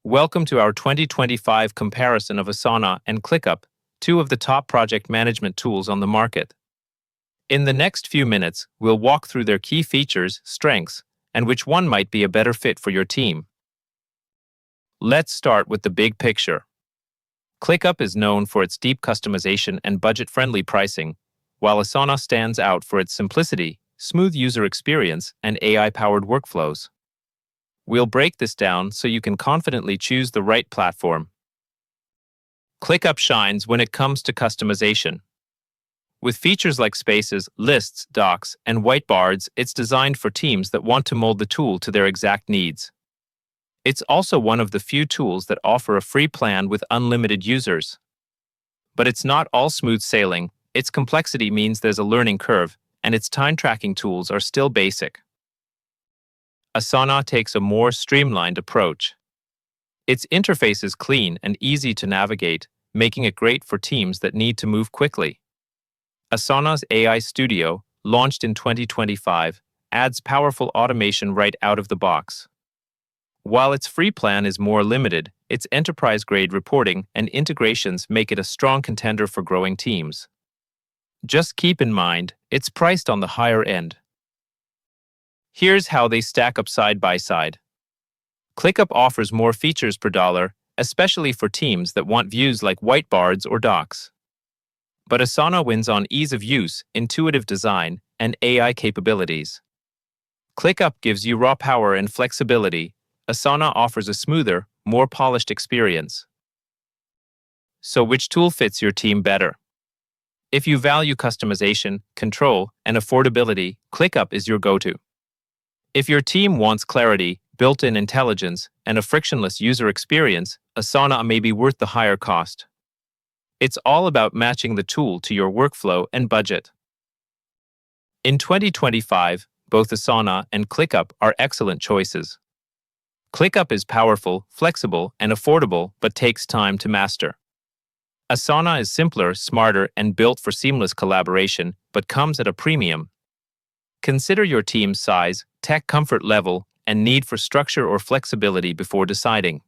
Welcome to our 2025 comparison of Asana and ClickUp, two of the top project management tools on the market. In the next few minutes, we'll walk through their key features, strengths, and which one might be a better fit for your team. Let's start with the big picture. ClickUp is known for its deep customization and budget-friendly pricing, while Asana stands out for its simplicity, smooth user experience, and AI-powered workflows. We'll break this down so you can confidently choose the right platform. ClickUp shines when it comes to customization. With features like spaces, lists, docs, and whiteboards, it's designed for teams that want to mold the tool to their exact needs. It's also one of the few tools that offer a free plan with unlimited users. But it's not all smooth sailing. Its complexity means there's a learning curve, and its time-tracking tools are still basic. Asana takes a more streamlined approach. Its interface is clean and easy to navigate, making it great for teams that need to move quickly. Asana's AI Studio, launched in 2025, adds powerful automation right out of the box. While its free plan is more limited, its enterprise-grade reporting and integrations make it a strong contender for growing teams. Just keep in mind, it's priced on the higher end. Here's how they stack up side by side. ClickUp offers more features per dollar, especially for teams that want views like whiteboards or docs. But Asana wins on ease of use, intuitive design, and AI capabilities. ClickUp gives you raw power and flexibility. Asana offers a smoother, more polished experience. So which tool fits your team better? If you value customization, control, and affordability, ClickUp is your go-to. If your team wants clarity, built-in intelligence, and a frictionless user experience, Asana may be worth the higher cost. It's all about matching the tool to your workflow and budget. In 2025, both Asana and ClickUp are excellent choices. ClickUp is powerful, flexible, and affordable, but takes time to master. Asana is simpler, smarter, and built for seamless collaboration, but comes at a premium. Consider your team's size, tech comfort level, and need for structure or flexibility before deciding.